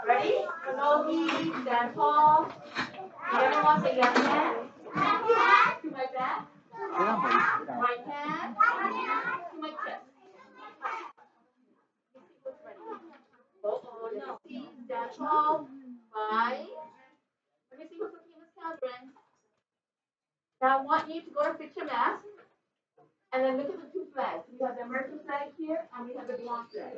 Ready? Kanogi, stand tall. Everyone say left hand to my back. Right hand to my chest. Oh, no. Stand tall. 5. Let me see who's looking at this countering. Now I want you to go to picture mask and then look at the two flags. We have the American flag here and we have the Guam flag.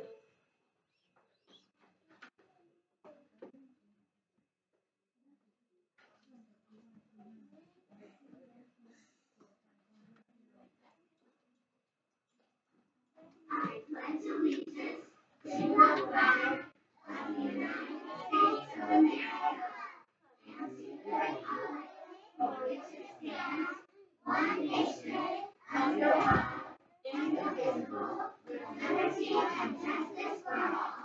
I pledge allegiance to the flag of the United States of America and to the republic for which it stands, one nation, under God, indivisible, with liberty and justice for all.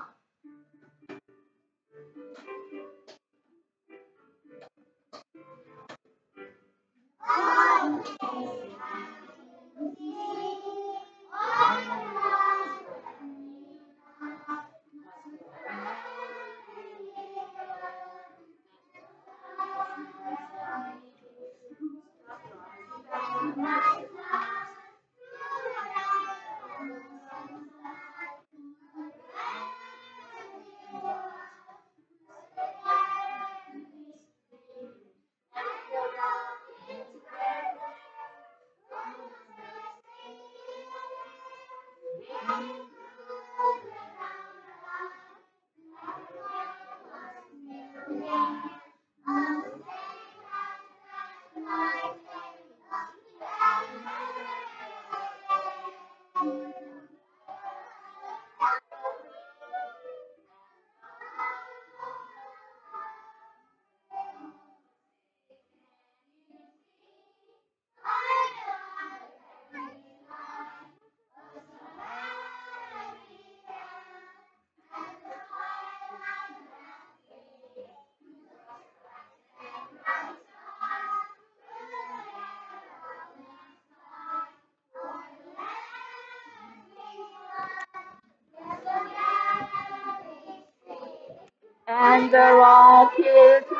And the rockets were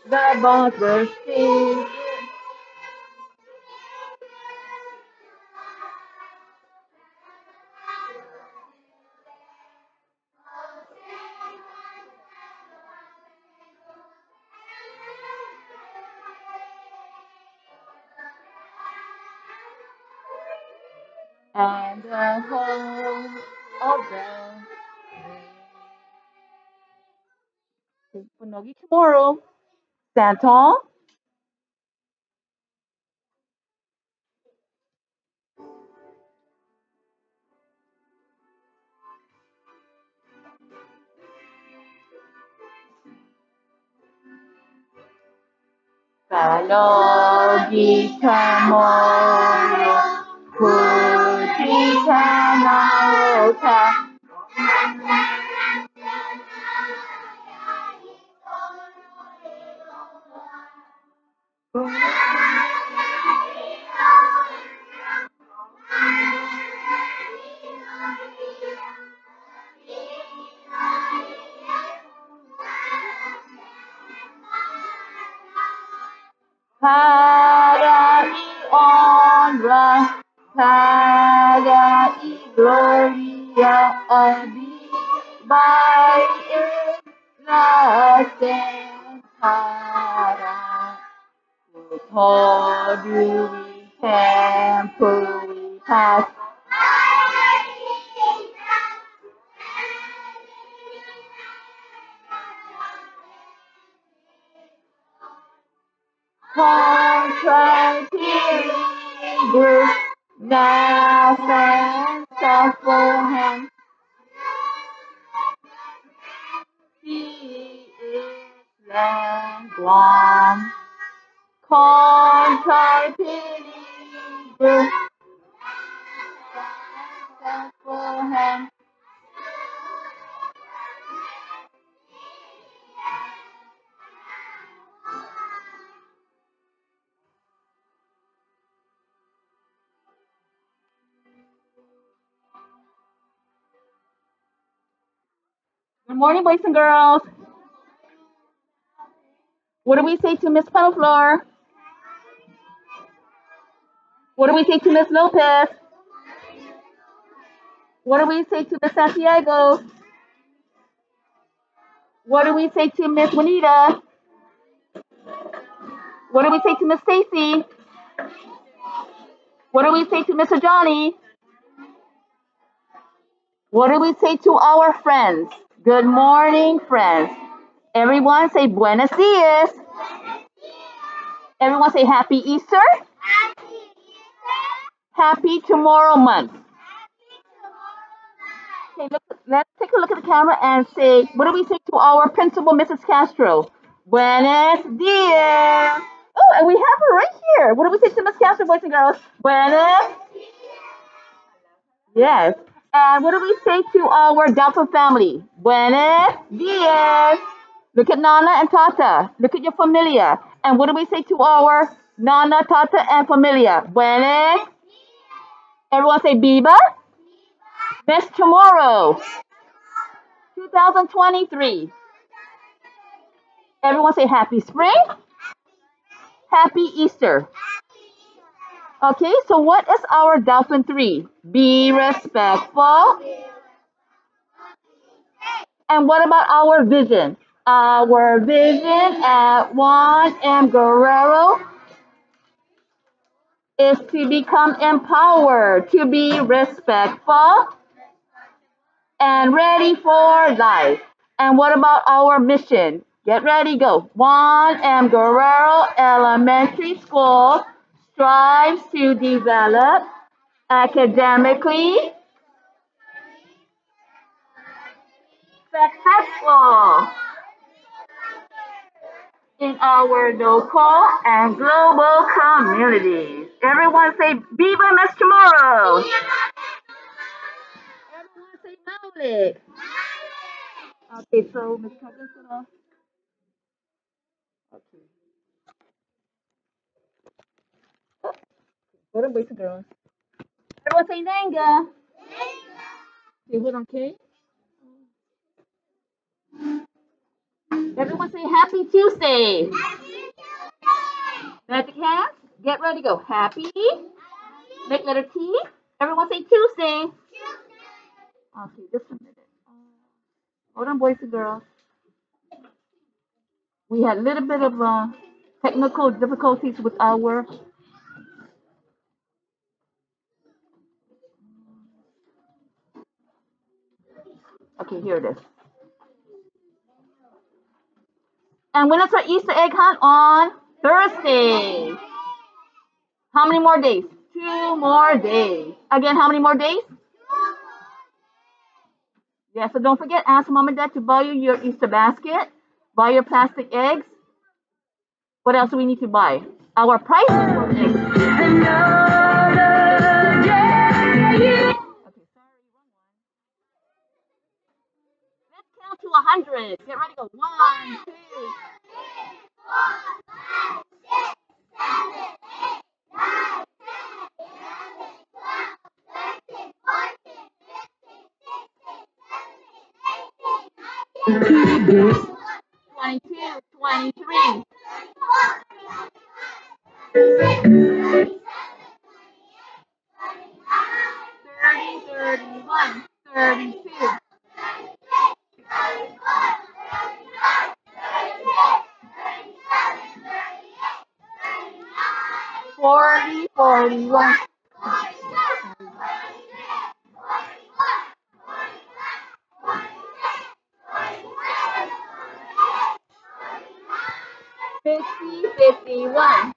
there, the bombs were singing. And the whole of them. Mes Chamoru. Stand tall. Mes Chamoru. Fuji Para y honra, para y gloria a BIBA es la para. Toru we temple we pass. Contemplating group, now and suffer. He is Elem.Guam. Contemplating group, suffer. Good morning, boys and girls. What do we say to Miss Pelflor? What do we say to Miss Lopez? What do we say to Miss Santiago? What do we say to Miss Juanita? What do we say to Miss Stacy? What do we say to Mr. Johnny? What do we say to our friends? Good morning, friends. Everyone say buenos dias. Everyone say happy Easter. Happy tomorrow month. Okay, let's take a look at the camera and say, what do we say to our principal, Mrs. Castro? Buenos dias. Oh, and we have her right here. What do we say to Miss Castro, boys and girls? Buenos. Yes. And what do we say to our Delta family? Buenos dias. Look at Nana and Tata. Look at your familia. And what do we say to our Nana, Tata, and familia? Buenos. Everyone say BIBA. Mes Chamoru. 2023. Everyone say happy spring. Happy Easter. Okay, so what is our Dolphin 3? Be respectful. And what about our vision? Our vision at Juan M. Guerrero is to become empowered, to be respectful, and ready for life. And what about our mission? Get ready, go. Juan M. Guerrero Elementary School strives to develop academically successful in our local and global communities. Everyone say Viva Mes Chamoru. Everyone say Maulik. Okay, so Miss Cousins, okay. What are boys and girls? Everyone say Nanga. Okay, hold on, okay? Everyone say Happy Tuesday. Magic hands. Get ready, go. Happy. Make letter T. Everyone say Tuesday. Okay, just a minute. Hold on, boys and girls. We had a little bit of technical difficulties with our. Okay, here it is. And when is our Easter egg hunt? On Thursday. How many more days? 2 more days. Again, how many more days? Yeah, so don't forget, ask mom and dad to buy you your Easter basket, buy your plastic eggs. What else do we need to buy? Our prices for the eggs. Okay, sorry, wrong one. Let's count to 100. Get ready, go. 1, 2, 22, 23, 30, 31, 32, 40, 41, 50, 51.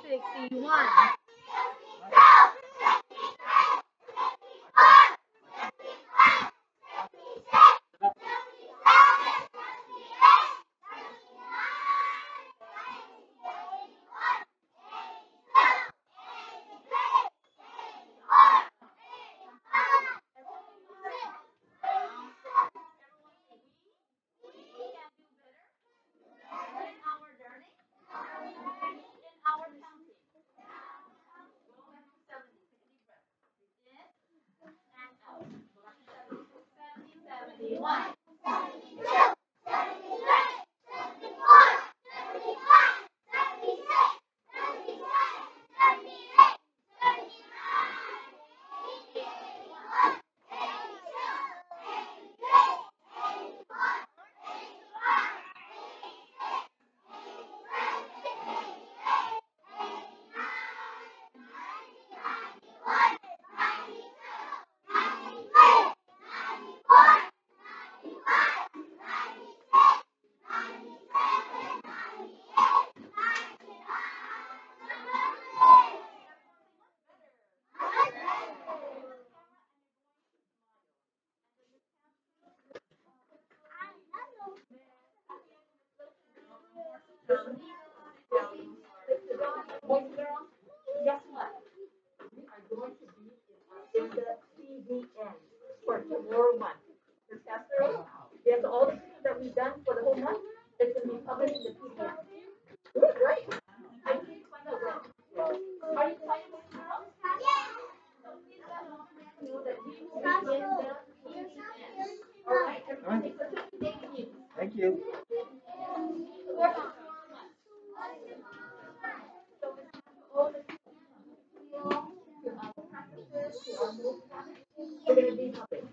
61. Guess what? We are going to be in the CDN for tomorrow month. This casserole, there's all the things that we've done for the whole month. It's going to be published in the PDF. Good, right? I need to find out when. Are you excited for tomorrow? So please let mom and dad know that we will be in the CDN. All right, everybody take the 50 days news. Thank you. Work on tomorrow month. So it's time for all the practices, to our move. We're going to be public.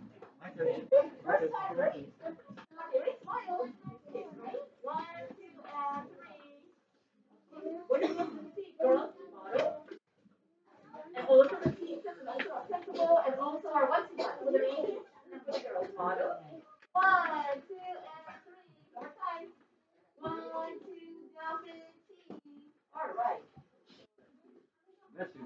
First time, ready? Okay, ready? Smile. Okay, ready? 1, 2, and 3. What are you going to see, girls? Model. And also the teachers and also our principal and also our what's for the ladies and for the girls. Model. 1, 2, and 3. One more time. 1, 2, down 15. All right. Bless you.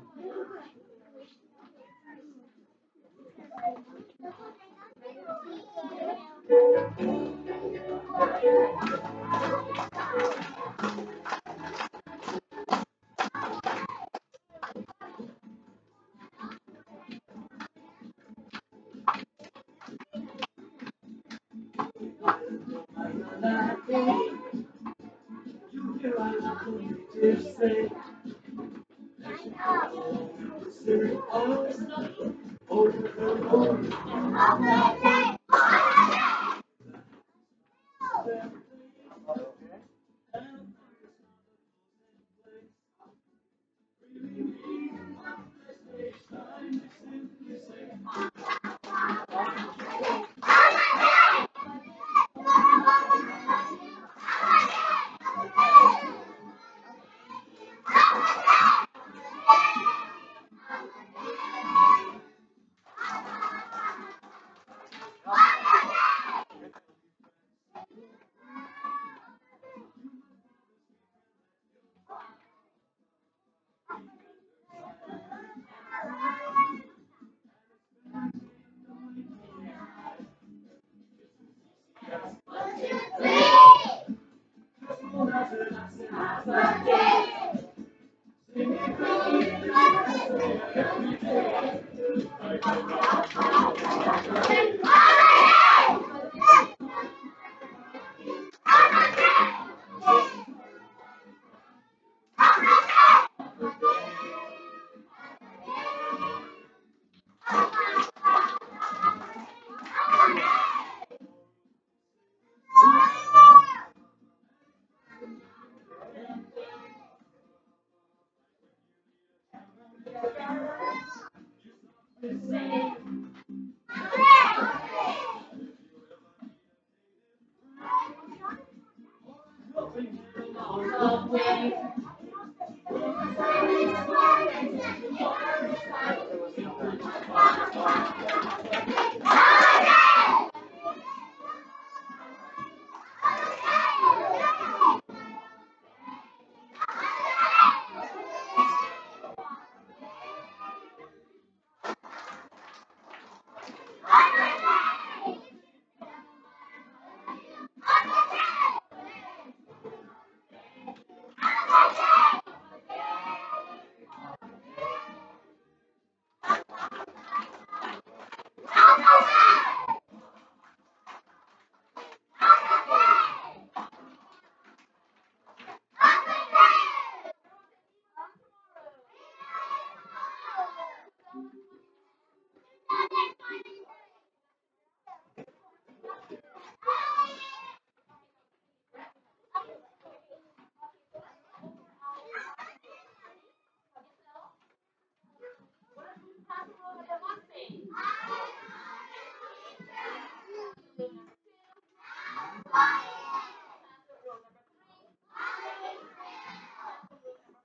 Rule number 3. Rule number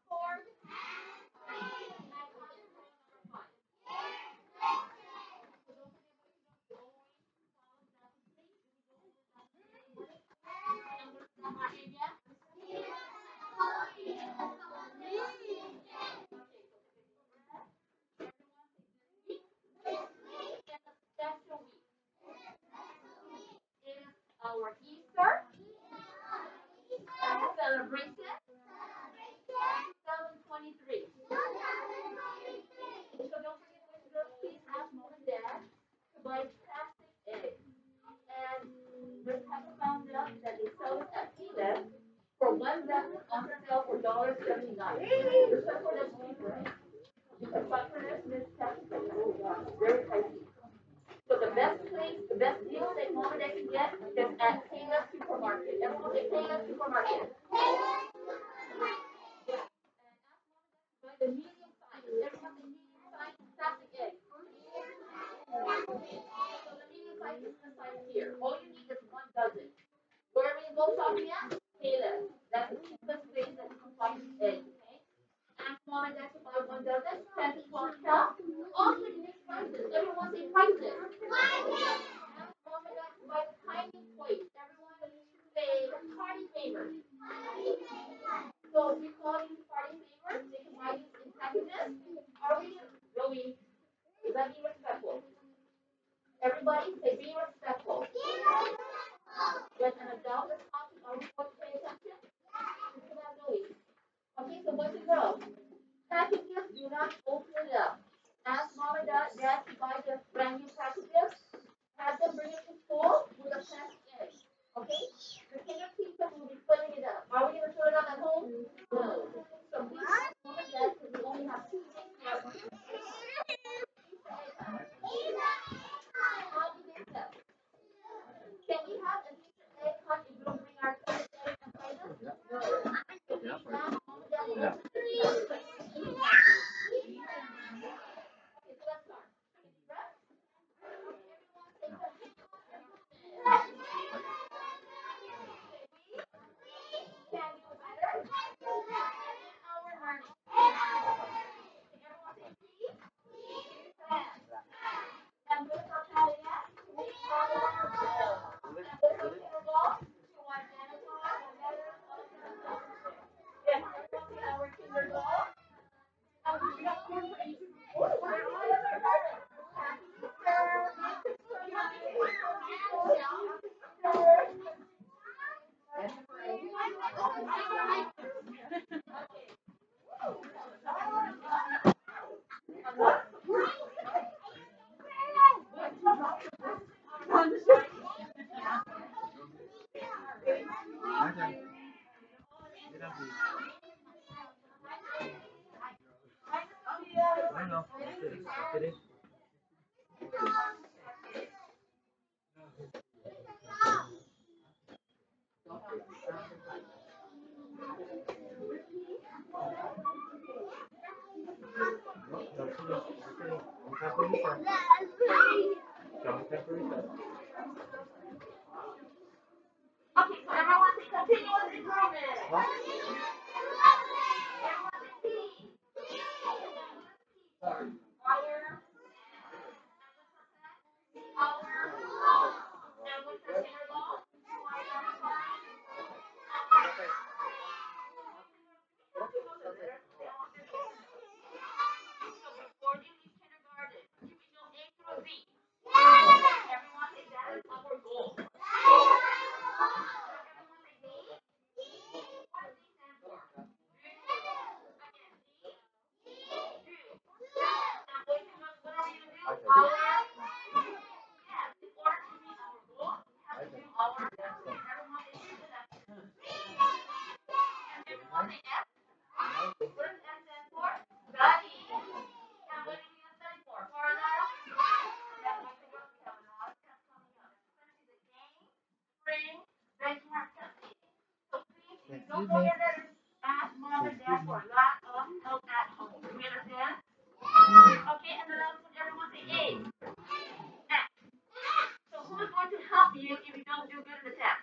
4. Our Easter celebration 2023. So don't forget, boys and girls, please ask mom and dad to buy plastic eggs. And this have found out that they sell it at Elem for 1 dozen on sale for $1.79. The supper is cheap, right? Because supper is miscalculated. Oh gosh, very pricey. So the best place, the best deal that mom and dad can get is at Taylor Supermarket. Everyone say Taylor Supermarket. Buy the medium size. Everyone say medium size plastic egg. So the medium size is the size here. All you need is 1 dozen. Where we go shopping at? Taylor. That's the cheapest place that you can find eggs. Okay. Ask mom and dad to buy 1 dozen. 10 to 12 cups. Also, you need prices. Everyone say prices. Ask mom and dad to buy the tiny plate. Everyone say party favors. So we call these party favors. They can buy these in packages. Are we really? Is that being respectful? Everybody say be respectful. When an adult is talking, are we going to pay attention? To that noise. Okay, so boys and girls, packages, do not open it up. Ask mom and dad to buy the brand new packages. Have them bring it to school with a plastic egg. Okay? The care people will be filling it up. Are we going to fill it up at home? No. So please ask mom and dad because we only have 2 things left. How do they sell? Can we have an Easter egg hunt if we don't bring our plastic egg and play them? No. So please ask mom and dad to open it up. Okay, so let's start. Take a deep breath. Everyone say continuous improvement. Can do better in our learning. Everyone say please plan. And with our planning at, we follow our goal. And with our inner goal, to identify the better of the Yes, everyone say our kinder goal. And we got one for each. Happy Easter. Okay, so everyone say continuous improvement. Everyone say P. And what's the inner goal? To identify. So before you leave kindergarten, you will know A through Z. Everyone say that is our goal. Everyone say D. What does D stand for? Again, D. Do. Now, boys and girls, what are we going to do? Yes, in order to meet our goal, we have to do our best. Everyone say do the lesson. And everyone say F. What does S stand for? Study. And what do we need to study for? For the yeah, boys and girls, we have a lot of tests coming up. Especially the game, spring, banking our testing. So please, if you don't know your letters, ask mom and dad for a lot of help at home. We understand? Okay, and the last one, everyone say A. Next. So who's going to help you if you don't do good in the test?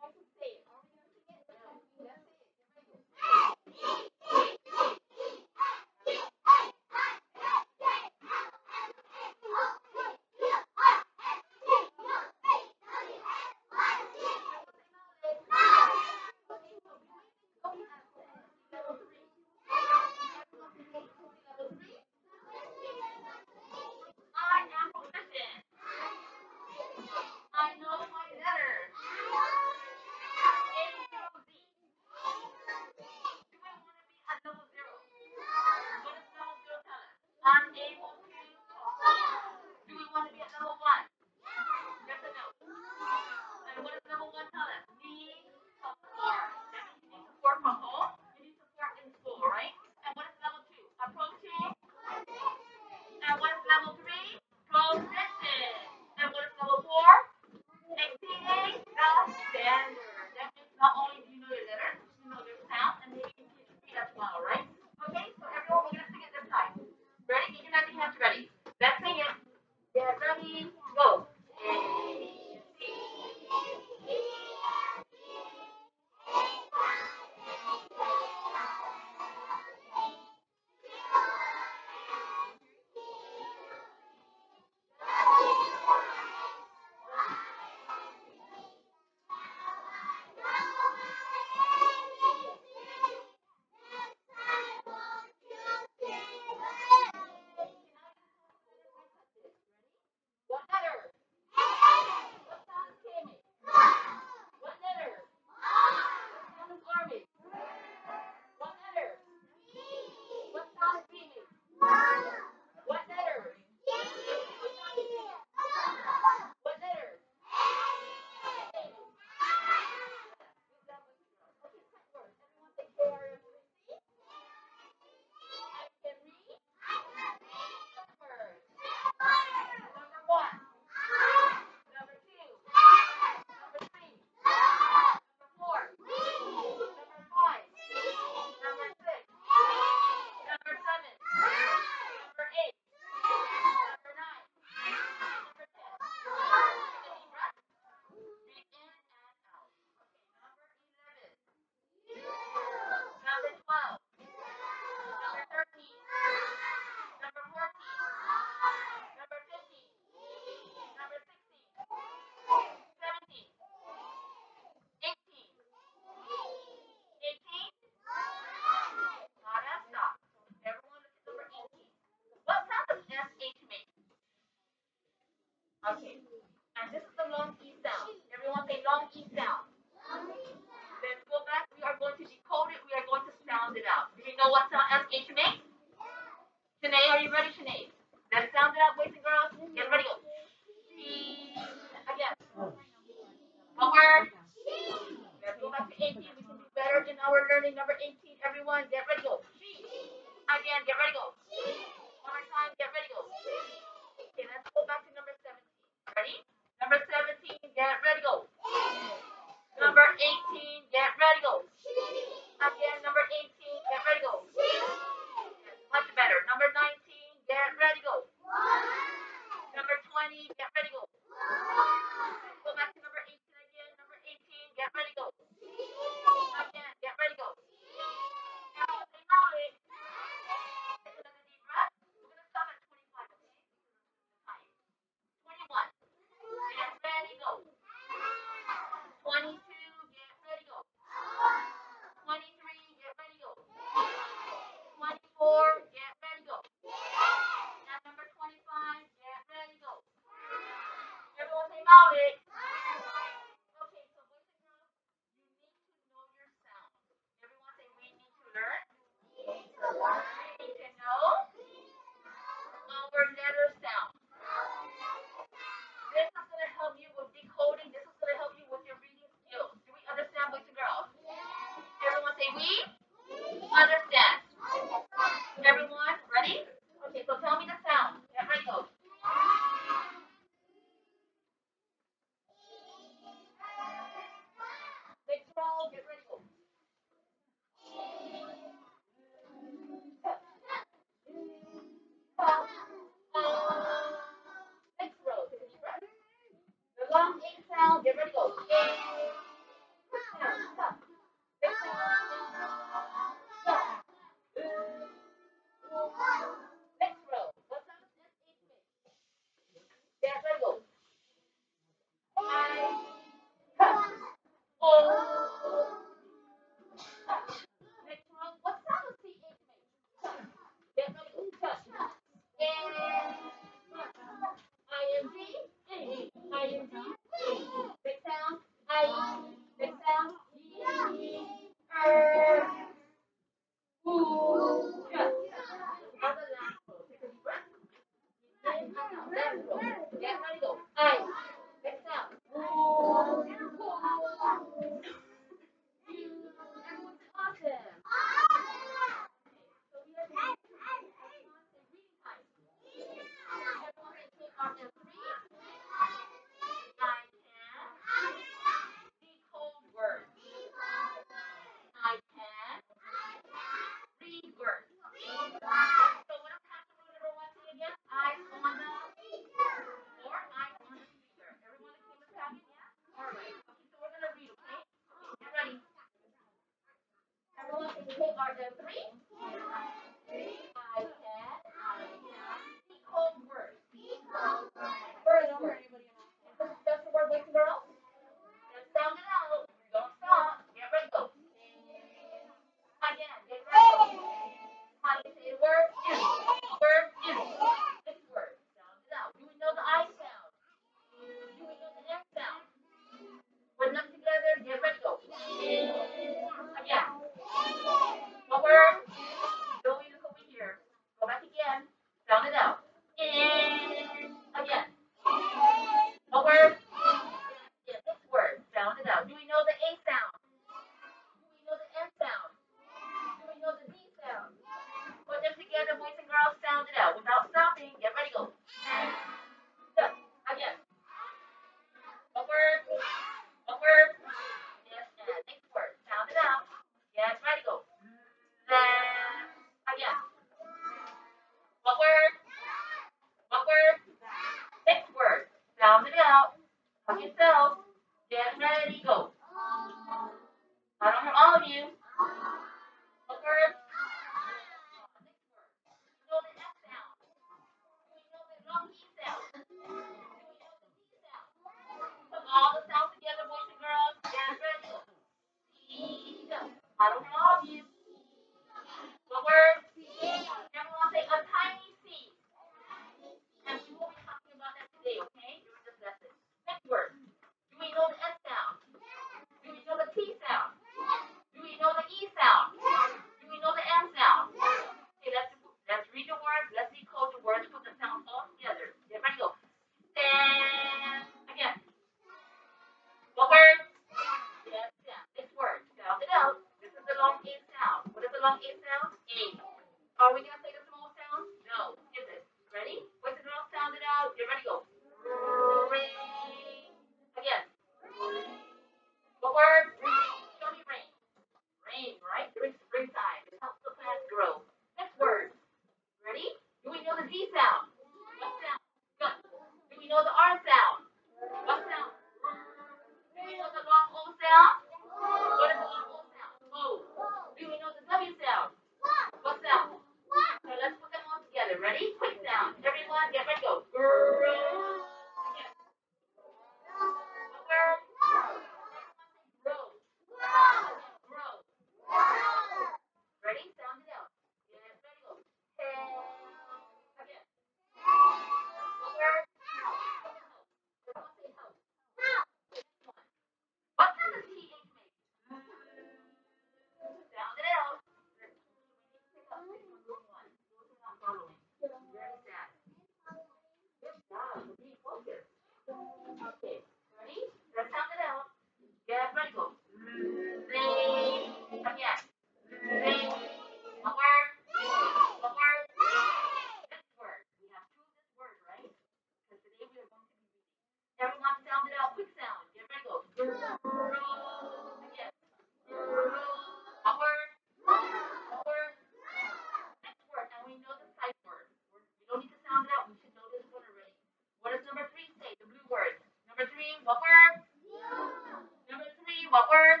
what word?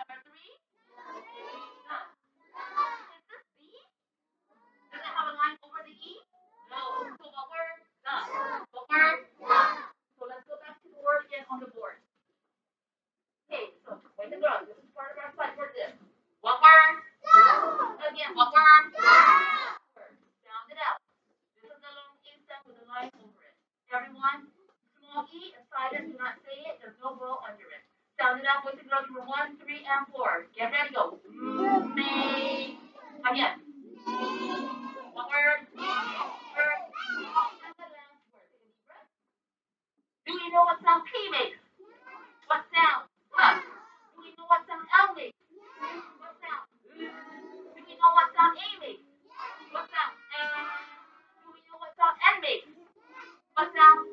Number three? Is this B? Does it have a line over the E? No. So what word? The. What word? So let's go back to the word again on the board. Okay, so wait a minute. This is part of our slide for this. What word? Again, what word? Sound it out. This is the long E stem with a line over it. Everyone, small E and silent, do not say it. There's no vowel under it. Sound it out, boys and girls, number 1, 3, and 4. Get ready, go. May. Again. What word? Word. And the last word. Take a deep breath. Do you know what sound P makes? What sound? Huh. Do we know what sound L makes? What sound? Do we know what sound A makes? What sound? Do we know what sound N makes? What sound?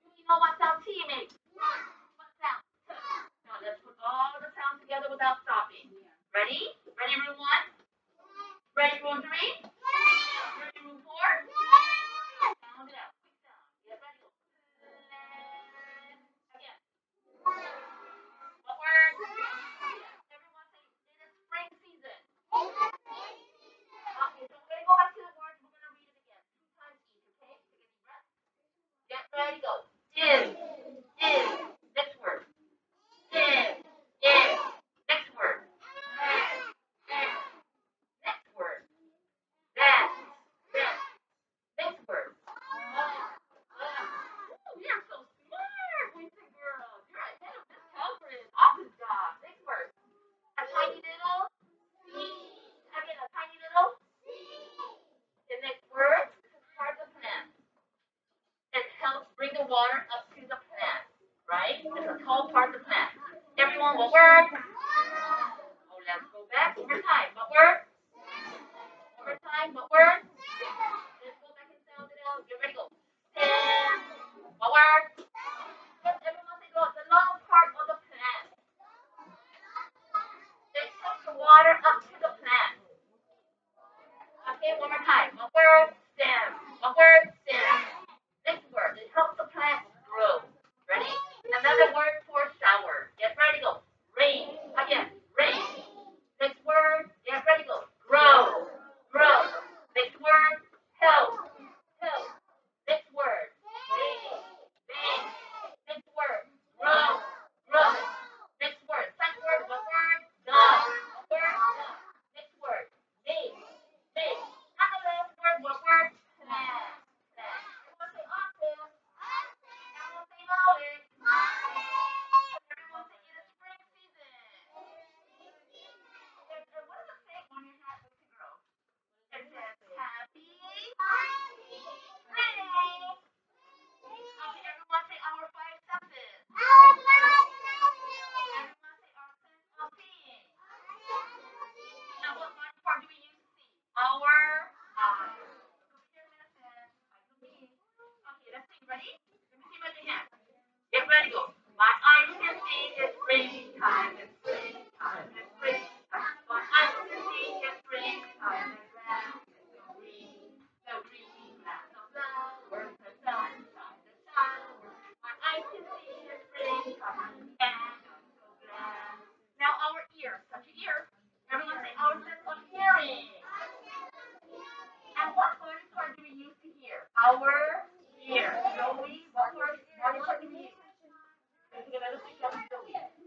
Do we know what sound T makes? What sound? Now let's put all the sounds together without stopping. Ready? Ready, room 1? Ready, room 3? Ready, room 4? Sound it out. Quick sound. Get ready, go. Again. What word? Everyone say it is spring season. Okay, so we're going to go back to the words. We're going to read it again. 2 times each, okay? Take a deep breath. Get ready, go. Is. Next word. Is. Next word. Is. Next word. That. Next word. We are so smart, boys and girls. You're ahead of this conference. Awesome job. Next word. A tiny little. Again, a tiny little. The next word. This is part of the plant. It helps bring the water up to the plant, right? It's a tall part of the plant. Everyone, what word? Oh, let's go back. One more time. What word? One more time. What word? Let's go back and sound it out. Get ready, go. Stem. What word? Yes, everyone say the long part of the plant. It helps the water up to the plant. Okay, one more time. What word? Stem. What word? Stem. Next word. It helps the plant grow. Ready? Another word for shower. Get ready, go. Rain. Again. Rain. Next word. Get ready, go. Grow. Next word. Help. Next word. Bang. Next word. Grow. Next word. Second word. What word? Done. What word? Next word. Make. And the last word. What word? Plant. Everyone say awesome. Everyone say knowledge. Everyone say it is spring season. And what does it say on your hat, boys and girls? It says happy spring. Okay, everyone say our 5 senses. Everyone say our sense of seeing. Now what body part do we use to see? Our eyes. Over here, Madison. Eyes of me. Okay, let's see. Ready? Let me see my hand. Get ready, go. My eyes can see it's springtime. My eyes can see it's springtime. The grass is so green. The green grass of flowers. The sunshine, the showers. My eyes can see it's springtime. And I'm so glad. Now our ears. Touch your ears. Everyone say our sense of hearing. And what body part do we use to hear? Our ear. Joey, what body part do we use?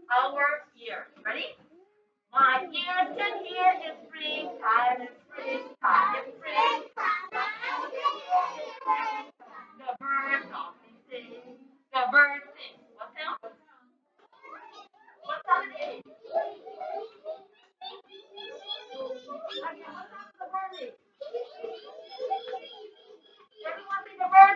Our ear. Ready? My ears can hear it's springtime. The birds softly sing. The birds sing. What sound? What sound it is? Again, what sound does the bird make? Everyone say the bird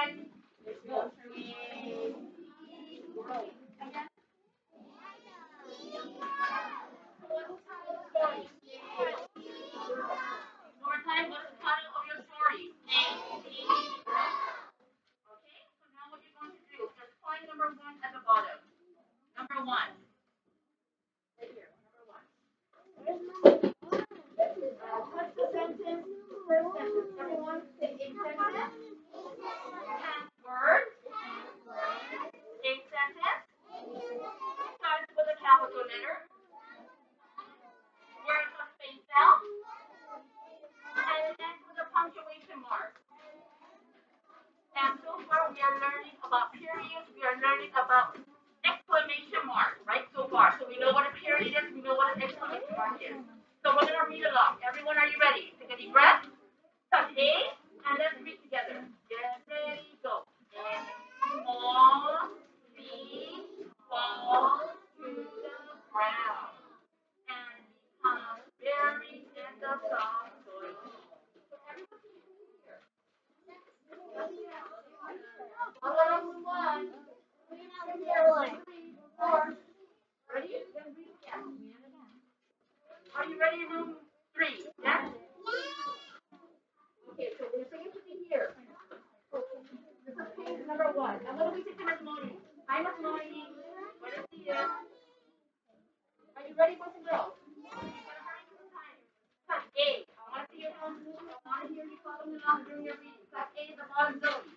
one. Let's go. Three. Again. What's the title of the story? One more time. What's the title of your story? Okay. So now what you're going to do is find number one at the bottom. Number one. Right here. Number one. What's the sentence? First sentence. Everyone say a sentence. Ten words. A sentence. Starts with a capital letter. Words are spaced out. And ends with a punctuation mark. And so far we are learning about periods. We are learning about exclamation mark, right? So far. So we know what a period is. We know what an exclamation mark is. So we're going to read along. Everyone, are you ready? Take a deep breath. Touch A, and let's read together. Get ready, go. All feet fall to the ground and become buried in the soft soil. So everybody here. One, one. Three, four. Ready? Are you ready, room three? Yes? Okay, so we're going to be here. This is page number one. I'm going to be taking Miss Moni. Hi, Miss Moni. Buenos dias. Are you ready, boys and girls? You gotta hurry to the time. Touch A. I want to see your hands move. I want to hear you following along during your reading. Touch A is the bottom, Zoe.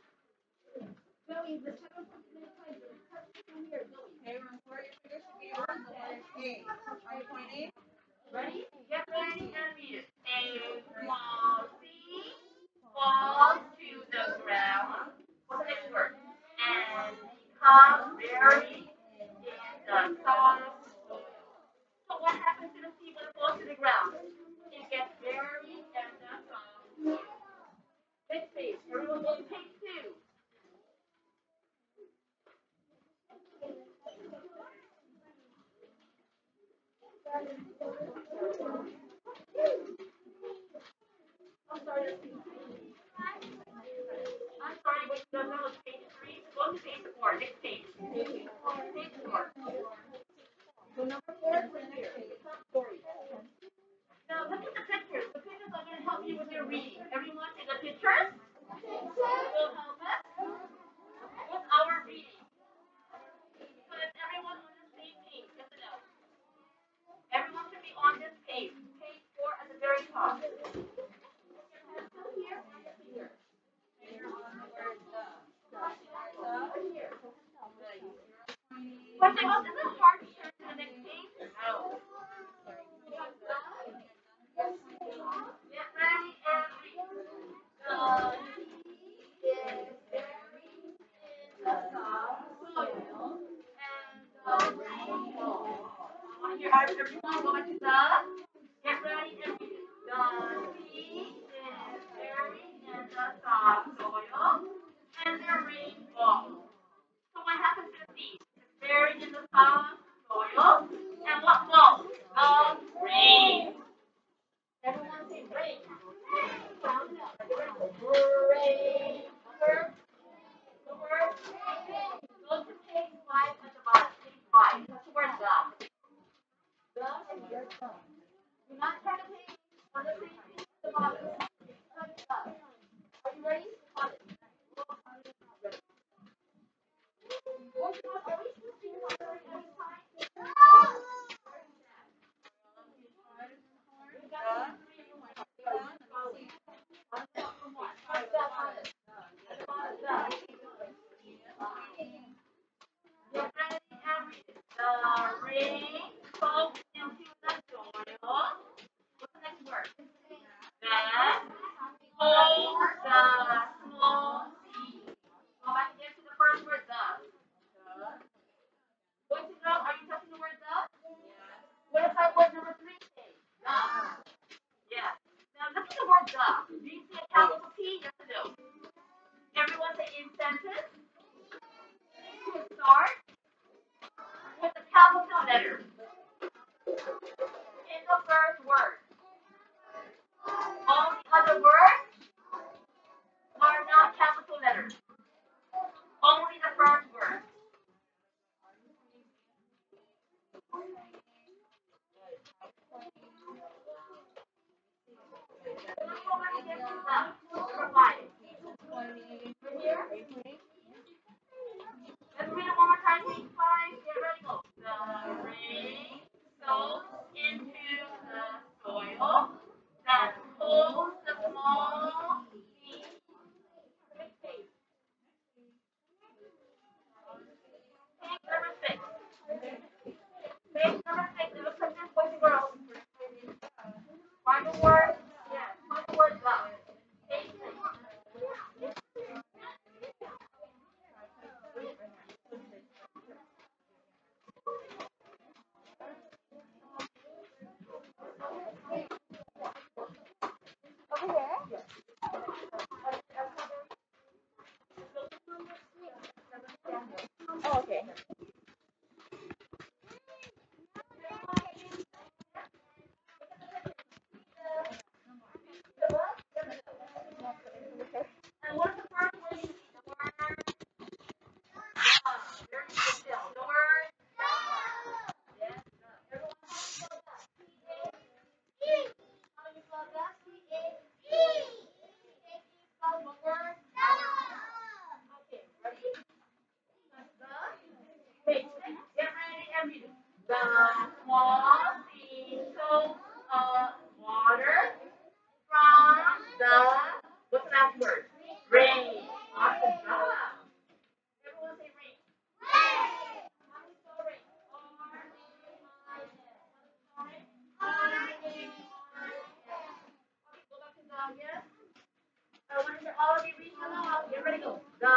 Zoe, the second one is going to play. Touch from here, Zoe. Okay, where your fingers should be on the letter A. Are you pointing? Ready? Get ready and read it. A small seed falls to the ground. What's the next word? And becomes buried in the soft soil. So what happens to the seed when it falls to the ground? It gets buried in the soft soil. Next page. Everyone go to page two. I'm sorry, wait, no, it's page three. Go to page four. Next page. Page four. So number four is right here. Top story. Now look at the pictures. The pictures are going to help you with your reading. Everyone see the pictures? Will help us with our reading. So is everyone on the same page? Yes or no? Everyone should be on this page. Page four at the very top. Here. Question, is it hard to turn to the next page? No. Get ready and read. The seed is buried in the soft soil and the rain falls. I want to hear everyone go into the. Get ready and read it. The seed is buried in the soft soil and the rain falls. So what happens to the seed? It's buried in the soft soil and what falls? The rain. Everyone say rain. Rain. The word. Go to page 5 at the bottom. Page 5. What's the word the? the word? Yes. What's the word the? Oh, okay. And what's the first word you see? The word the. There you go, Jill. The word yes. Everyone, how do you spell that? Spell one word. Okay, ready? The. Wait, get ready and read it. The small beetle of water from the what's the last word? Rain. Awesome job. Everyone say rain. How do you spell rain? Okay, go back to the again. I want to hear all of you reading along. Get ready, go. The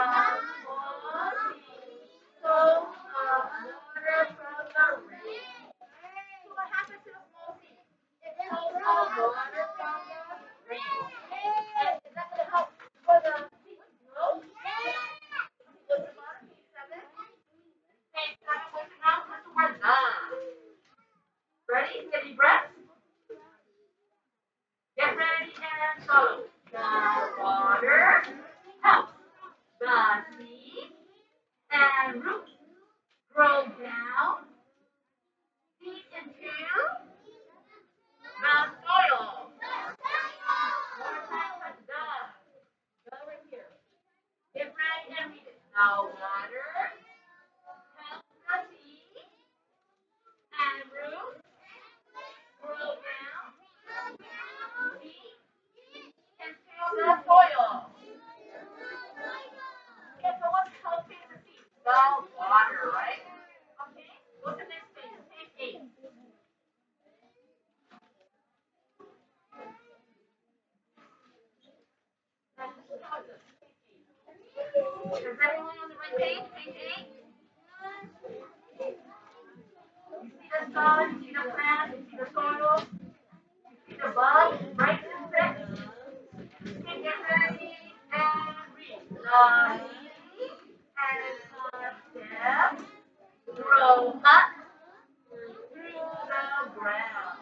small beetle of water from the rain. So what happens to the small seed? It pulls out water from the rain. And is that going to help for the seed to grow? Go to the bottom, page 7. Page 7, listen now. What's the word the? Ready? Steady breath. Get ready and follow. The water helps the seed and roots grow down deep into the soil. One more time, touch the. The right here. Get ready and read it. The water helps the seed and roots grow down deep into the soil. Okay, so what's helping the seed? The water, right? Okay, go to the next page, page 8. Is everyone on the right page? Page 8? You see the sun, you see the plant, you see the soil, you see the bug, right? Okay, get ready and read. The seed and the stem grow up through the ground.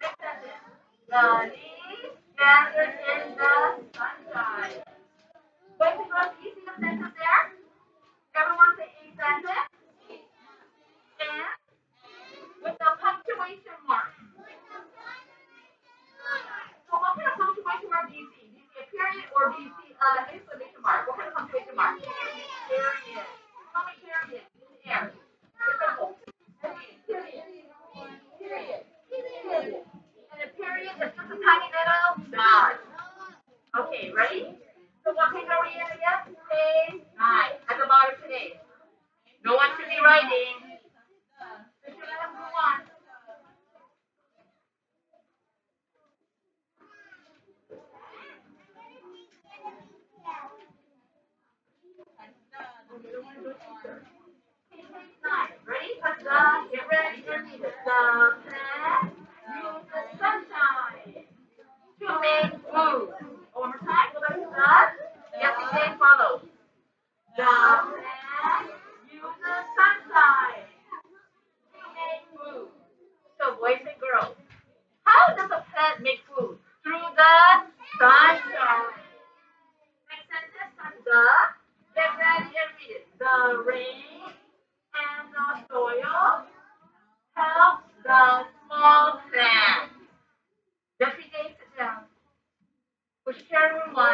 Next sentence. The leaves gathered in the sunshine. Boys and girls, do you see the sentence there? Everyone say a sentence. And with the punctuation mark. So what kind of punctuation mark do you see? Do you see a period or do you see an exclamation mark? What kind of punctuation mark? Period. How many periods in the air? Different. Period. Period. Period. And a period is just a tiny little dot. Okay, ready? So what page are we in again? Page 9. At the bottom today. No one should be writing. So let us move on. Page 9. Ready? Get ready and read it. The plant uses sunshine to make food. One more time. Go back to the. Yesterday follows. The plant uses sunshine to make food. So boys and girls, how does a plant make food? Through the sunshine. Next sentence, touch the. Get ready and read it. The rain and the soil helps the small plant. Deputy, sit down. Push chair room 1.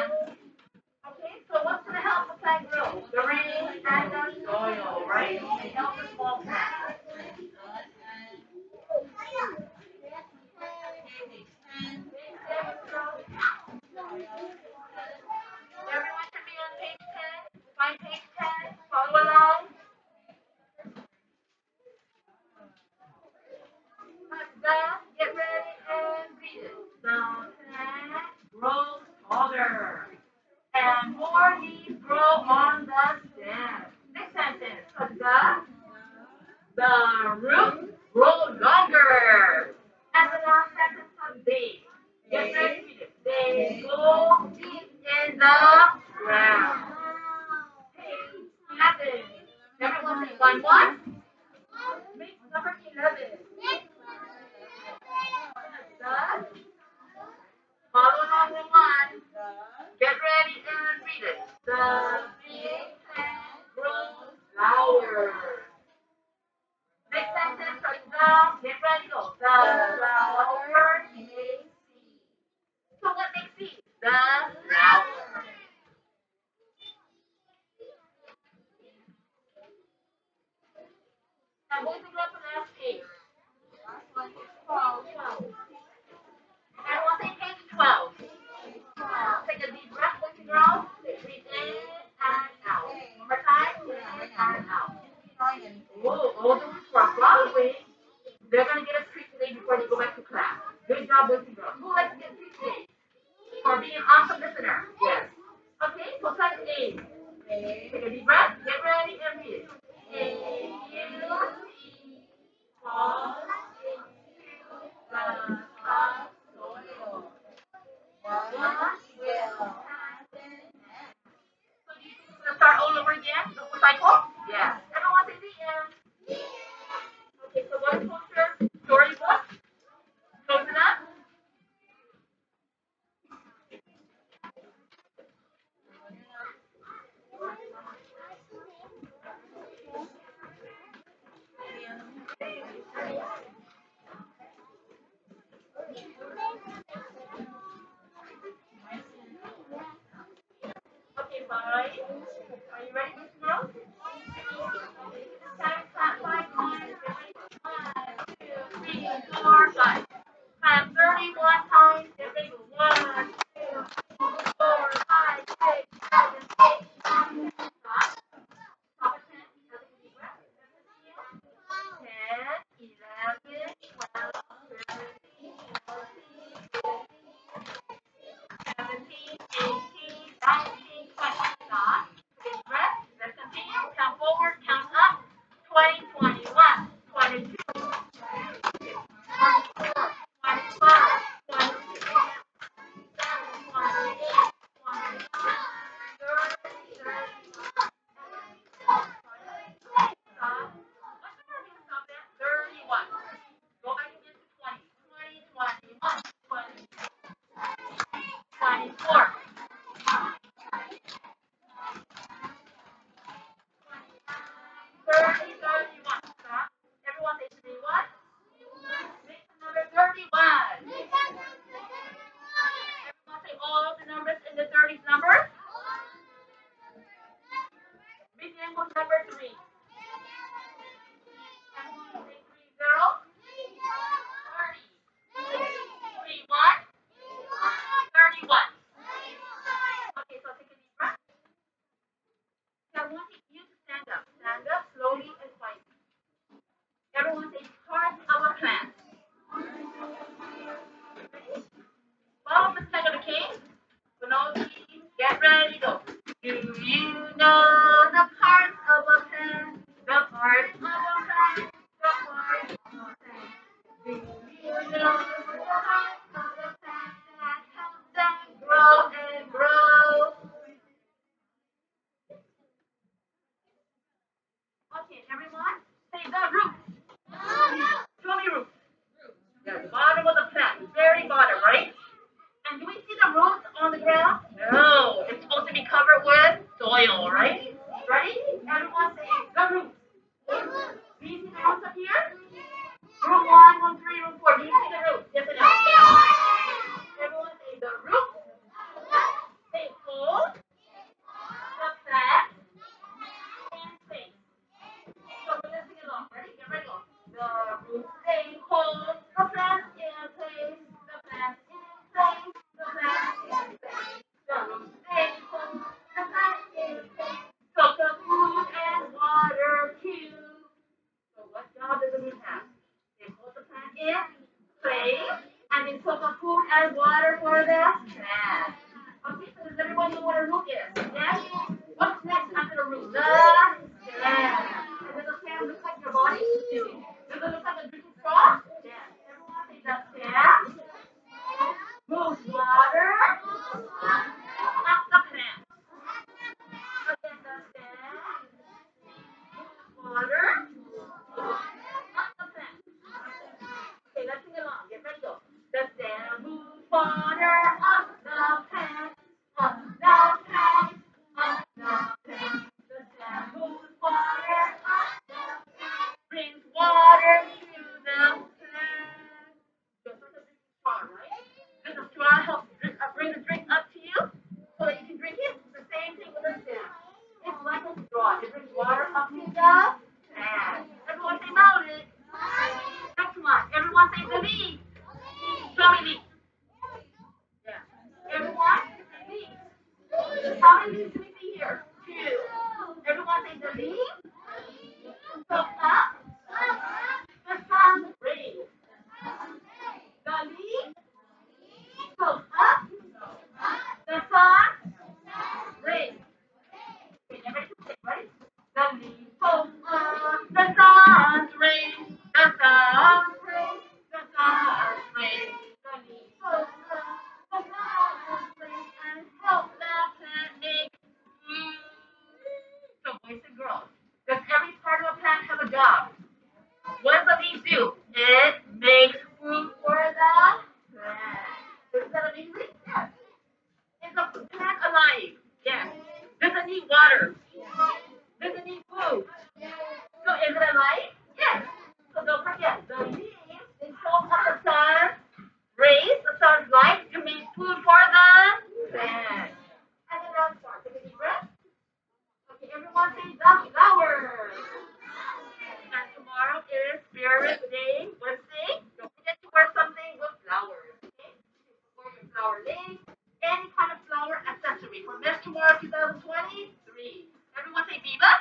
Okay, so what's going to help the plant grow? The rain and the soil, right? It helps the small plant. Everyone should be on page 10. Find page 10. Follow along. Get ready and read it. The roots grow longer. And the last sentence of they. Get ready to read it. They go deep in the ground. Page 11. Everyone say 1-1. Make number 11. The follow along with 1. Get ready and read it. The big plant grows flowers. Next sentence starts down. Get ready, go. The flower makes seeds. So what makes seeds? The flower. Now going to go to the last page. 12. Everyone say page 12. Take a deep breath, boys and girls. Breathe in and out. One more time. In and out. Oh, all those who are following, they're going to get a treat today before they go back to class. Good job, boys and girls. Who likes to get a treat today? For being an awesome listener. Yes. Okay, so type A. Take a deep breath. Get ready and read it. Falls into the topsoil. What will happen next? So do you think we're going to start all over again? The whole cycle? Yes. Everyone say the end. Okay, so what is culture? Storybook. Close it up. Okay, bye. Are you ready, Miss Girls? It's time to clap 5 times. 1, 2, 3, 4, 5. Clap 31 times. Get ready. 1, 2, 4, 5, 6, 7, 8, 9. Stop. Stop at 10. Now take a deep breath. 10, 11, 12, 13, 14, 17, 18, 19, 20. Stop. Take a breath. Let's continue. Count forward. Count up. 20, 21, 22, 24, 25, 26, 27, 28, 29, 30, 31. Stop. What's the number you stop at? 31. Go back again to 20. 20, 21, 22, 24, 30, 31. Stop. Everyone say to me what? Make the number 31. Everyone say all the numbers in the 30s numbers. Begin with number 3. Everyone say 30. 31. 31. Okay, so take a deep breath. Now I want you to stand up. Stand up slowly and quietly. Everyone say part of a plant. Follow the flag of the king. Get ready, go. Do you know the parts of a plant? The parts of a plant. The parts of a plant. Do you know the parts of a plant that help them grow and grow? Okay, everyone, say the root. Show me root. Yeah, the bottom of the plant, very bottom, right? And do we see the roots on the ground? No, it's supposed to be covered with soil, right? Ready? Everyone say the roots. Do you see the roots up here? Room 1, room 3, room 4. Do you see the roots? Yes or no? Everyone say the roots. They hold the plant in place. So we're going to sing along. Ready? Get ready, go. The roots they hold the plant in place. The plant in place. The plant in place. The roots they hold the plant in place. Soak the food and water too. So what job does the root have? They hold the plant in place and they soak the food and water for the plant. Okay, so does everyone know what a root is? Yes? What's next after the root? The stem. And does the stem look like your body? Moves water up the plant. Again, the stem moves water up the plant. Okay, let's sing along. Get ready, go. The stem moves water up the plant. Up the plant. Up the plant. The stem moves water up the plant. Brings water to the plant. Just like a drinking straw, right? Does the straw help bring the drink up to you so that you can drink it? It's the same thing with the stem. It's like a straw. It brings water up to the plant. Everyone say about it. Next one. Everyone say the leaf. Show me leaf. Yeah. Everyone say leaf. How many leaves do we see here? Two. Everyone say the leaf. So up. The sun rays. The leaf. So up. The sun rays. Okay, everybody say right? The leaf pokes up. The sun's rays. The sun's rays. The sun's rays. The leaf pokes up. The sun's rays and help the plant make food. So boys and girls, does every part of a plant have a job? What does the leaf do? It makes food for the plant. Isn't that amazing? Yes. Is the plant alive? Yes. Does it need water? Does it need food? So is it alive? Yes. So don't forget, the leaves, they soak up the sun rays, the sun's light to make food for the plant. And the last part, take a deep breath. Okay, everyone say the flowers. And tomorrow is Spirit Day, Wednesday. Don't forget to wear something with flowers. Okay? Wear your flower lace, any kind of flower accessory for Mes Chamoru 2023. Everyone say BIBA.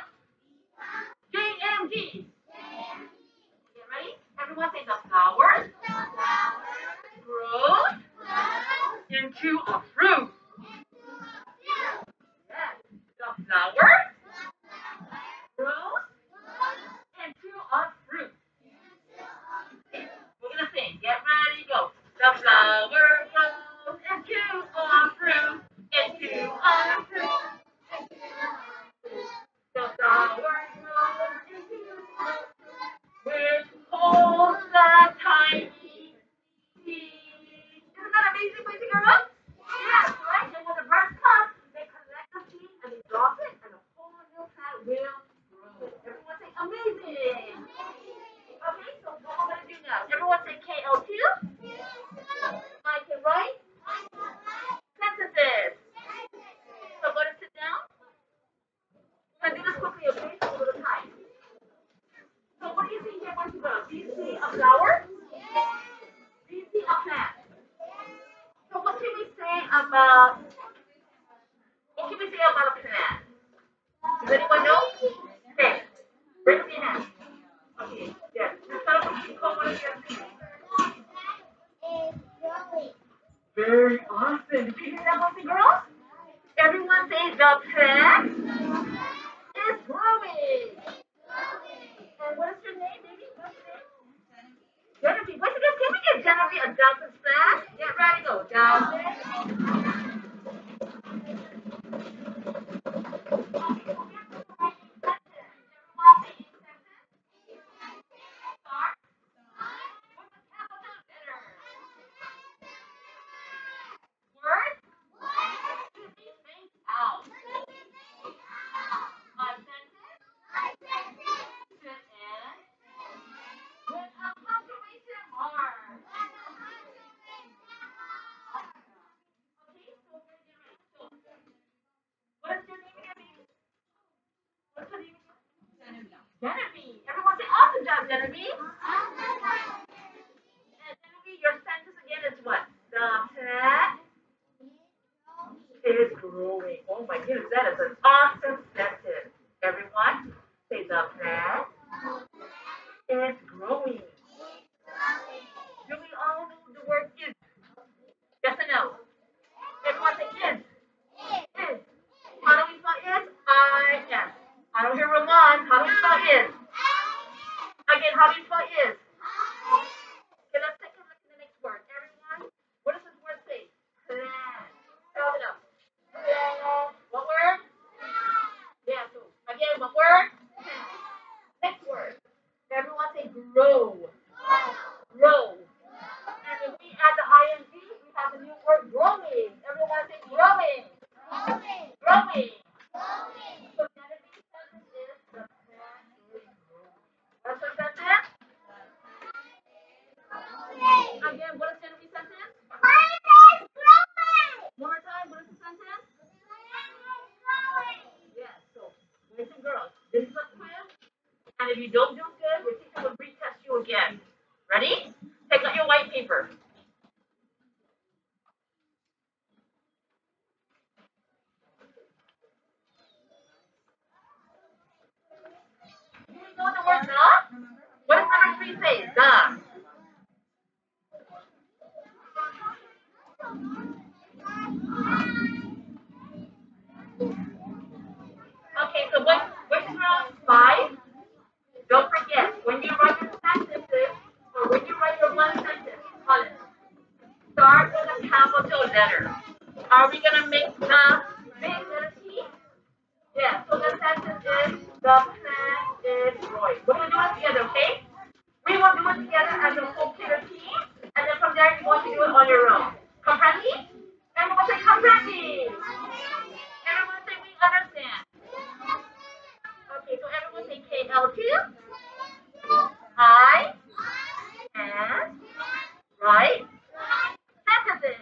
JMG. Okay, ready? Everyone say the flowers grows into a fruit. Yes. The flower grows into a fruit. We're gonna sing. Get ready, go. The flower grows into a fruit. Into a fruit. The flower grows into a fruit, which holds the tiny seed. Isn't that amazing, boys and girls? Yes, right? And when the birds come, they collect the seed and they drop it, and the whole new plant will grow. Everyone say amazing. Okay, so what we're going to do now, everyone say KL2. I can write sentences. So go to sit down. We're going to do this quickly, okay? So a little time. So what do you see here, boys and girls? Do you see a flower? Do you see a plant? So what can we say about a plant? Does anyone know? Okay, raise your hand. Okay, yes. Very awesome. Did you hear that, boys and girls? Everyone say the plant is growing. And what is your name, baby? What's your name? Genevieve. Boys and girls, can we get Genevieve a Johnson splash? Get ready, go. Johnson. Genevieve. Everyone say awesome job, Genevieve. And Genevieve, your sentence again is what? The plant is growing. Oh my goodness, that is an awesome sentence. Everyone, say the plant is growing. Do we all know the word is? Yes or no? Everyone say is. Is. How do we spell is? I-S. I don't hear Ramon. How do we spell is? Again, how do you spell is? Okay, let's take a look at the next word. Everyone, what does this word say? if you don't do good, your teacher will retest you again. Ready? Take out your white paper. Do you know the word the? What does number 3 say? The. Okay, so what's round 5? Don't forget, when you write your sentences, or when you write your one sentence, start with a capital letter. Are we going to make the big letter T? Yeah, so the sentence is, the plan is growing. We're going to do it together, okay? We will do it together as a whole clear team, and then from there you're going to do it on your own. Comprendi? Everyone say comprendi. Everyone say we understand. Okay, so everyone say KL2. I and right sentences.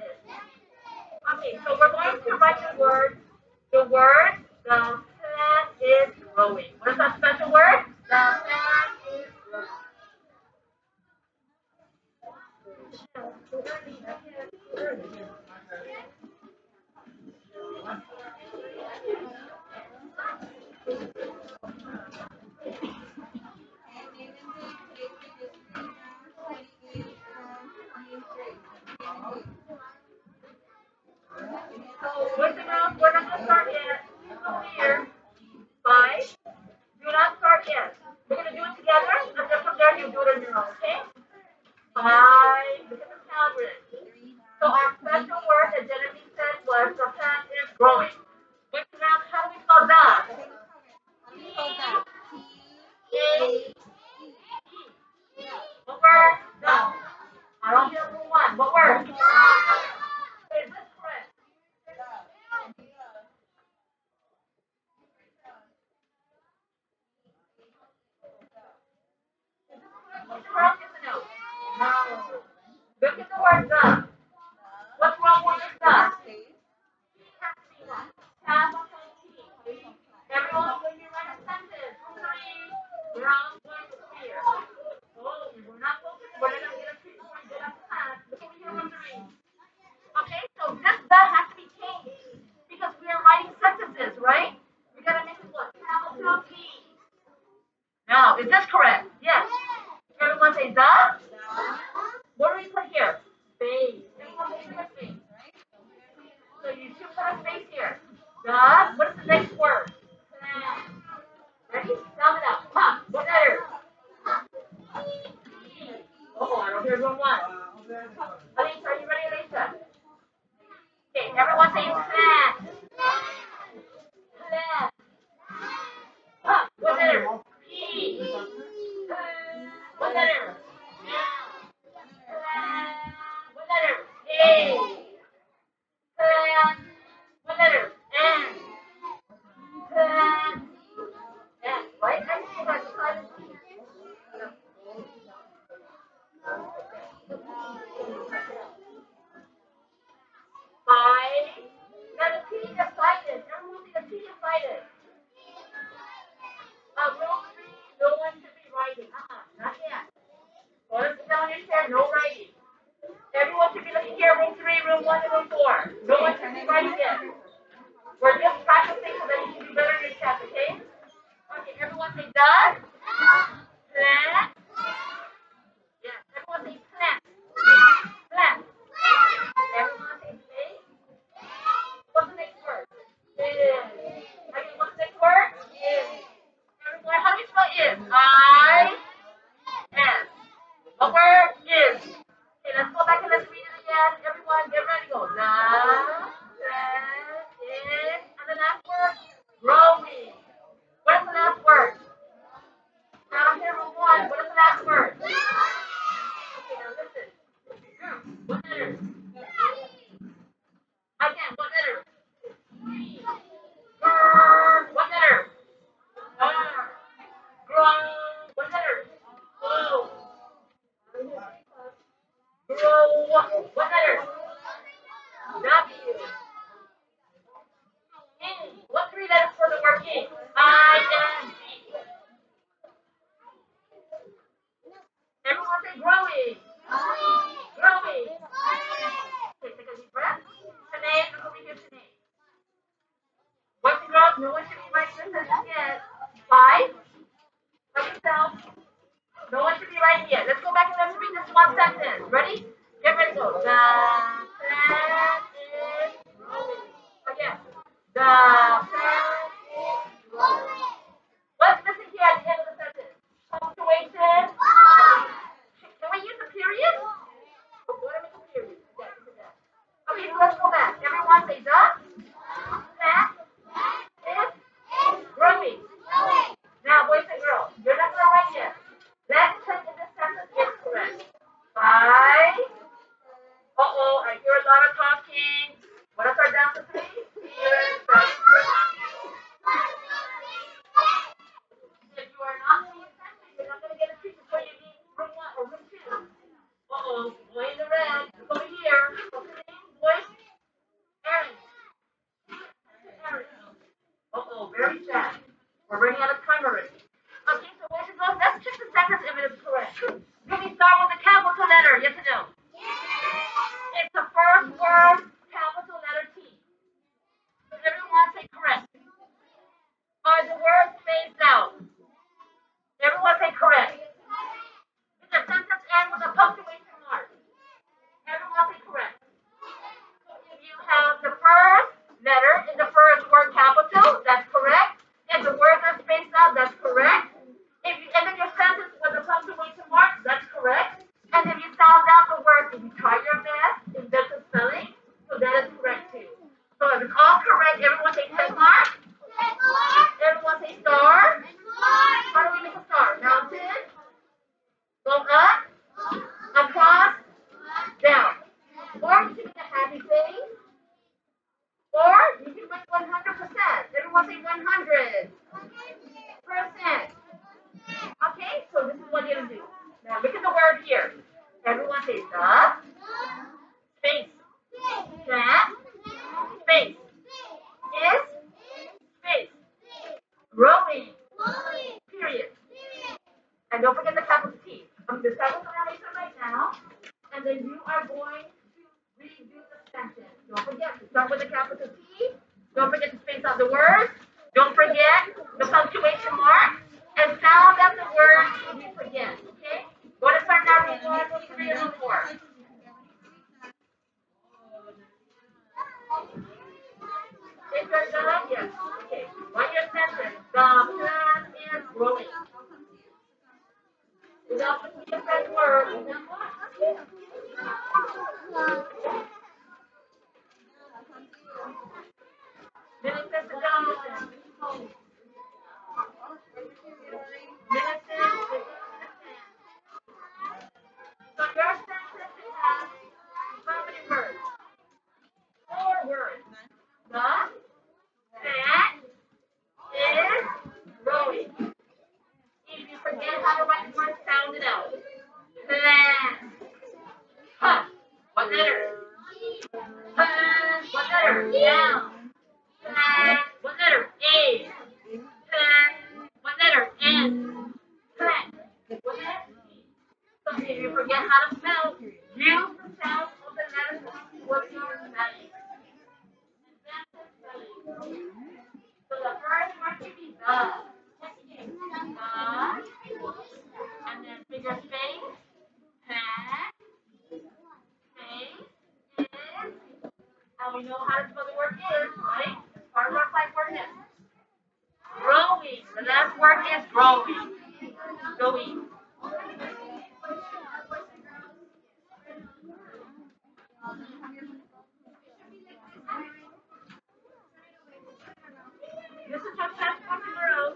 Okay, so we're going to write the word, the plan is growing. What is that special word? The plan is growing. So, boys and girls, we're not going to start yet. Come here. 5. Do not start yet. We're going to do it together, and then from there you do it on your own, okay? 5. Look at the calendar. So our special word that Genevieve said was the plant is growing. Boys and girls, how do we spell that? T-A-E. What word? No. I don't hear one. What word? Is this correct? Correct, yes or no? No. Look at the word the. What's wrong with the? Capital T. Everyone, when you write a sentence, 3, round 1 clear. Oh, we're not focused. We're not going to get a treat before we go back to class. Look over here, round 3. Okay, so this the has to be changed because we are writing sentences, right? We gotta make it what? Capital T. Now, is this correct? Yes. Everyone say the. What do we put here? Space. Everyone say space. So you should put a space here. The. What is the next word? Plan. Ready? Sound it out. Come on. What letter? Oh, I don't hear one. Alicia, are you ready, Alicia? Okay, everyone say plan. Plan. What letter? P. What letter? What letter? A. What letter? N. N. Right? I see that silent. I. Now the T is silent. Everyone see the T is silent. Row 3, no one should be writing. Not yet. Hold it down your chair, no writing. Everyone should be looking here, room 3, room 1, and room 4. No one should be writing yet. We're just practicing so that you can be better in your test, okay? Okay, everyone say does. Plant. Yes, everyone say plant. Plant. Everyone say space. What's the next word? Is. Okay, what's the next word? Is. Everyone, how do you spell is? I-S. The word is. Okay, let's go back and let's read it again. Everyone, get ready. Go. The is. And the last word? Growing. What is the last word? Now here, room 1. What is up. No one should be writing this sentence yet. 5. By yourself. No one should be writing yet. Let's go back and let's read this one sentence. Ready? Get ready to go. The plant is growing. Again. The plant is growing. What's missing here at the end of the sentence? Punctuation. Can we use a period? What am I period? Okay, so let's go back. Everyone say the plant is growing. Now, boys and girls, you're not going to write yet. Let's check if this sentence is correct. 5. Uh-oh, I hear a lot of talking. What is our down to 3? Here, if you are not paying attention, you're not going to get a treat before you leave room 1 or room 2. Uh-oh, boy in the red, look over here. What's your name, boy? Aaron. Aaron. Uh-oh, very sad. We're running out of time already. Okay, so boys and girls, let's check the sentence if it is correct. Do we start with a capital letter? Yes or no? Yes. It's the first word, capital letter T. So everyone say correct. Are the words spaced out? Everyone say correct. Did the sentence end with a punctuation mark? Everyone say correct. If you have the first letter in the first word capital, that's correct. If the words are spaced out, that's correct. If you ended your sentence with a punctuation mark, that's correct. And if you sound out the word, if you try your best in better spelling, so that is correct too. So if it's all correct, everyone say check mark. Everyone say star. How do we make a star? Mountain. Go up. Across. Down. Or we can make a happy face. Or you can make 100%. Everyone say 100%. Okay, so this is what you're going to do. Now look at the word here. Everyone say the, space, that, space, is, space, growing, period. And don't forget the capital T. I'm going to start with the narration right now, and then you are going to redo the sentence. Don't forget to start with the capital T. Don't forget to space out the words. Don't forget the punctuation mark. And sound out the words if you forget. Okay? What is our narration? 1, 2, 3, and 4. Is there done? Yes. Okay. Write your sentence. The plant is growing. Without the different word. Minister Johnson. Minister. So your sentence has how many words? 4 words. The plant is growing. If you forget how to write words, sound it out. Plant. Huh. What letter? What letter? Down. Plant. What letter? A. Plant. What letter? N. Plant. What letter? So if you forget how to spell, use the sound of the letters with your spelling. So the first word should be the. And then figure space. Plant. Space. Is. And we know how to spell the word is, right? It's part of our 5 word list. Growing. The last word is growing. Growing. This is your test for tomorrow.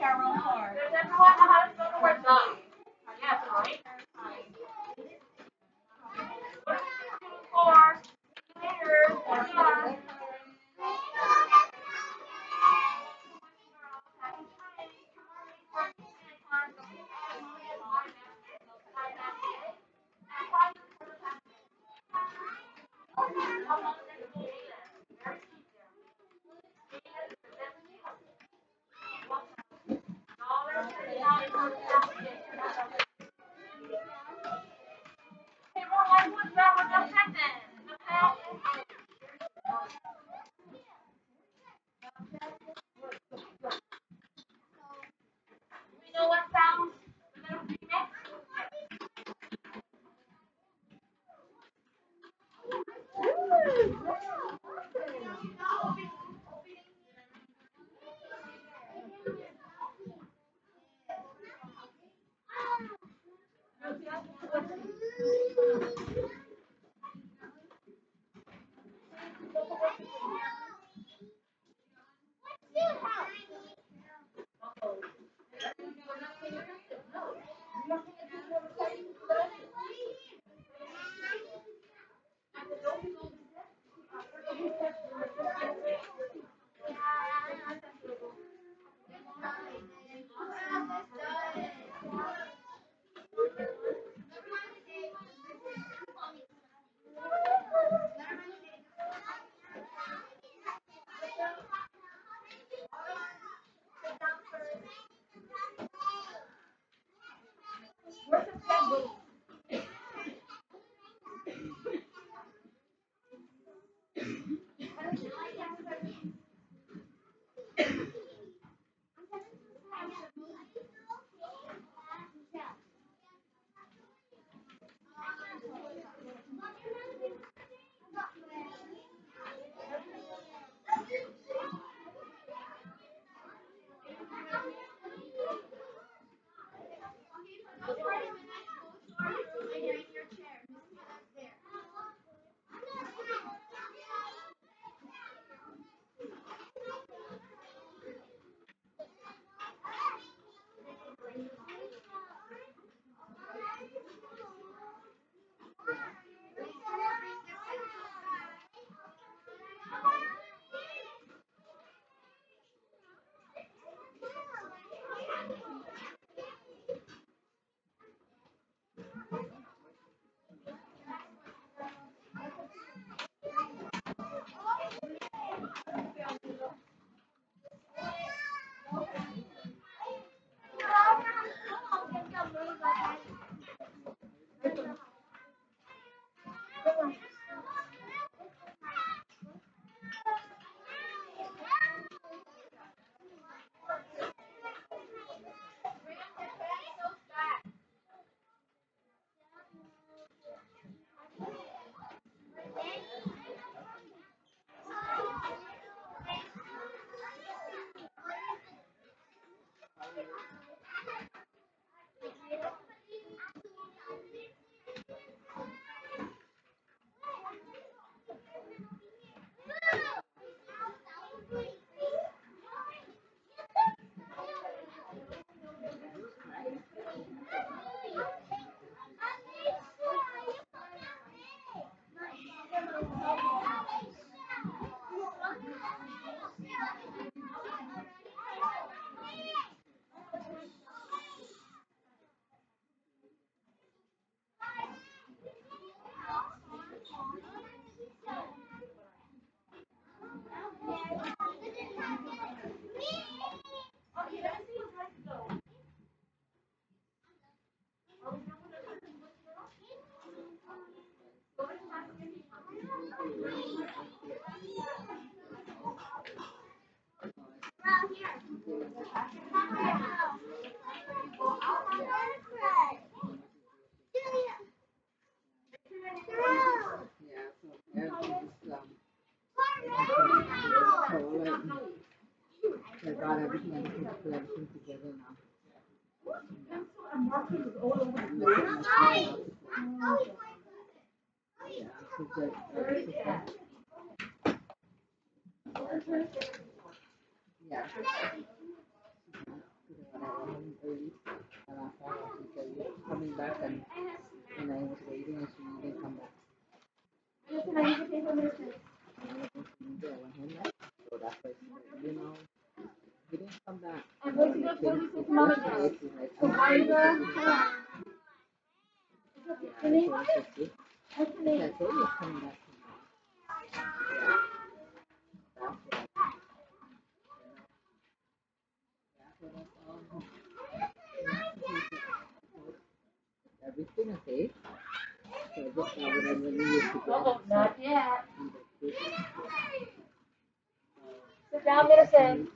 everyone know how to spell the word dog? Yes, right? Or later, or you know what sounds the little remix? I'm going to go to visit mom and dad. So why the name? What's the name? Oh, not yet. Sit down, Medicine.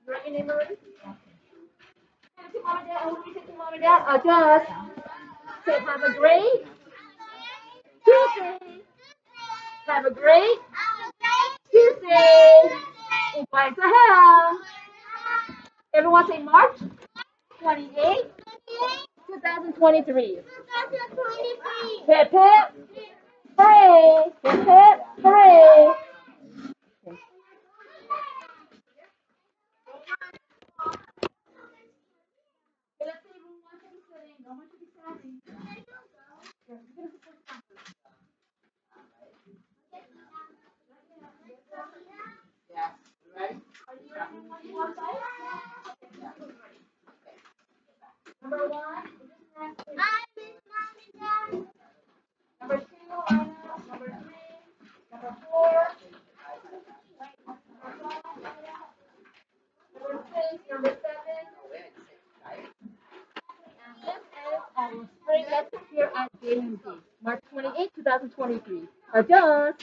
You write your name already? To mom and dad. I want to say to mom and dad. Just say have a great Tuesday. Have a great Tuesday. And bye to hell. Everyone say March 28th, 2023. Hip hip. Hooray! Hip hip. Hooray! Let's say room 127. No one should be standing. Number one, number two, Anna. Number three, number four, number six, number seven. And this is our spring lecture here at JMD, March 28, 2023. Adios.